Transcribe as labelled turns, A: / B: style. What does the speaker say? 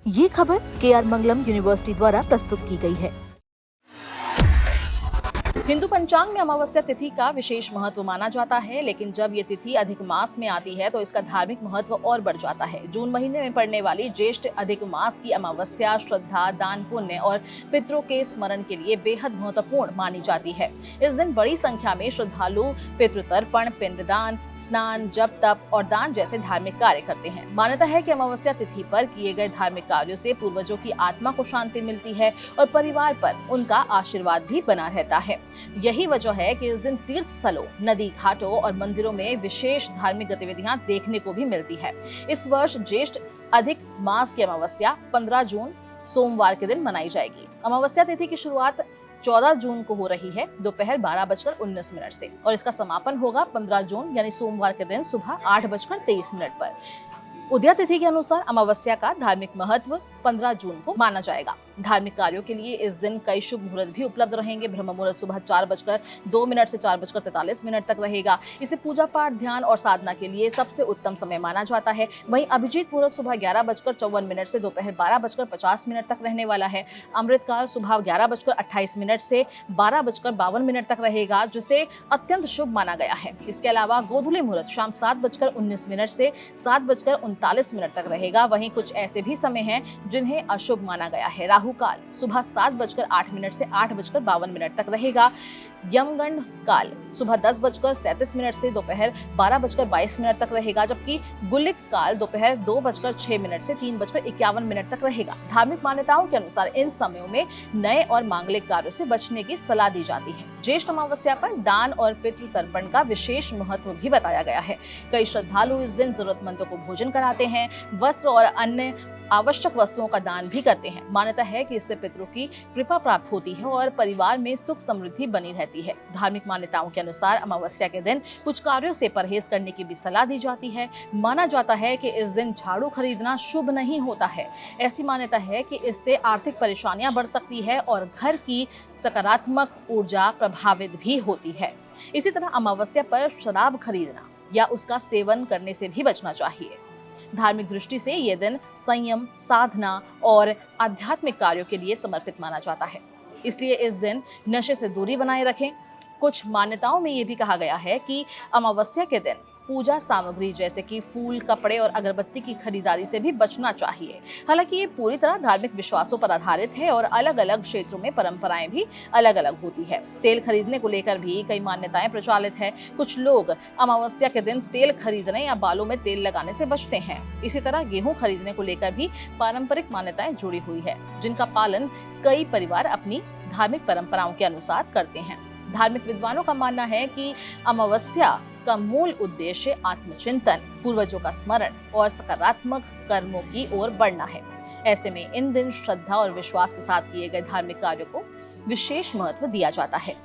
A: ये खबर KR मंगलम university द्वारा प्रस्तुत की गई है।
B: हिंदू पंचांग में अमावस्या तिथि का विशेष महत्व माना जाता है, लेकिन जब ये तिथि अधिक मास में आती है तो इसका धार्मिक महत्व और बढ़ जाता है। जून महीने में पड़ने वाली ज्येष्ठ अधिक मास की अमावस्या श्रद्धा, दान, पुण्य और पितरों के स्मरण के लिए बेहद महत्वपूर्ण मानी जाती है। इस दिन बड़ी संख्या में श्रद्धालु पितृतर्पण, पिंडदान, स्नान, जप, तप और दान जैसे धार्मिक कार्य करते हैं। मान्यता है कि अमावस्या तिथि पर किए गए धार्मिक कार्यों से पूर्वजों की आत्मा को शांति मिलती है और परिवार पर उनका आशीर्वाद भी बना रहता है। यही वजह है कि इस दिन तीर्थ स्थलों, नदी घाटों और मंदिरों में विशेष धार्मिक गतिविधियां देखने को भी मिलती है। इस वर्ष ज्येष्ठ अधिक मास की अमावस्या 15 जून सोमवार के दिन मनाई जाएगी। अमावस्या तिथि की शुरुआत 14 जून को हो रही है दोपहर 12:19 से और इसका समापन होगा 15 जून यानी सोमवार के दिन सुबह 8:23 पर। उदया तिथि के अनुसार अमावस्या का धार्मिक महत्व 15 जून को माना जाएगा। धार्मिक कार्यों के लिए इस दिन कई शुभ मुहूर्त भी उपलब्ध रहेंगे। ब्रह्म मुहूर्त सुबह 4:02 से 4:43 तक रहेगा। इसे पूजा पाठ, ध्यान और साधना के लिए सबसे उत्तम समय माना जाता है। वहीं अभिजीत मुहूर्त सुबह 11:54 से दोपहर 12:50 तक रहने वाला है। अमृतकाल सुबह 11:28 से 12:52 तक रहेगा, जिसे अत्यंत शुभ माना गया है। इसके अलावा गोधूली मुहूर्त शाम 7:19 से 7:39 तक रहेगा। वहीं कुछ ऐसे भी समय हैं जिन्हें अशुभ माना गया है। राहु काल सुबह 7:08 से 8:52 तक रहेगा। यमगंड काल सुबह 10:37 से दोपहर 12:22 तक रहेगा, जबकि गुलिक काल दोपहर 2:06 से 3:51 तक रहेगा। धार्मिक मान्यताओं के अनुसार इन समयों में नए और मांगलिक कार्यों से बचने की सलाह दी जाती है। ज्येष्ठ अमावस्या पर दान और पितृ तर्पण का विशेष महत्व भी बताया गया है। कई श्रद्धालु इस दिन जरूरतमंदों को भोजन कराते हैं, वस्त्र और अन्य आवश्यक वस्तुओं का दान भी करते हैं। मान्यता है कि इससे पितरों की कृपा प्राप्त होती है और परिवार में सुख समृद्धि बनी रहती है। धार्मिक मान्यताओं के अनुसार अमावस्या के दिन कुछ कार्यों से परहेज करने की भी सलाह दी जाती है। माना जाता है कि इस दिन झाड़ू खरीदना शुभ नहीं होता है। ऐसी मान्यता है कि इससे आर्थिक परेशानियां बढ़ सकती है और घर की सकारात्मक ऊर्जा प्रभावित भी होती है। इसी तरह अमावस्या पर शराब खरीदना या उसका सेवन करने से भी बचना चाहिए। धार्मिक दृष्टि से यह दिन संयम, साधना और आध्यात्मिक कार्यों के लिए समर्पित माना जाता है। इसलिए इस दिन नशे से दूरी बनाए रखें। कुछ मान्यताओं में यह भी कहा गया है कि अमावस्या के दिन पूजा सामग्री जैसे कि फूल, कपड़े और अगरबत्ती की खरीदारी से भी बचना चाहिए। हालांकि ये पूरी तरह धार्मिक विश्वासों पर आधारित है और अलग अलग क्षेत्रों में परंपराएं भी अलग अलग होती है। तेल खरीदने को लेकर भी कई मान्यताएं प्रचलित है। कुछ लोग अमावस्या के दिन तेल खरीदने या बालों में तेल लगाने से बचते हैं। इसी तरह गेहूं खरीदने को लेकर भी पारंपरिक मान्यताएं जुड़ी हुई है, जिनका पालन कई परिवार अपनी धार्मिक परंपराओं के अनुसार करते हैं। धार्मिक विद्वानों का मानना है कि अमावस्या का मूल उद्देश्य आत्मचिंतन, पूर्वजों का स्मरण और सकारात्मक कर्मों की ओर बढ़ना है। ऐसे में इन दिन श्रद्धा और विश्वास के साथ किए गए धार्मिक कार्यों को विशेष महत्व दिया जाता है।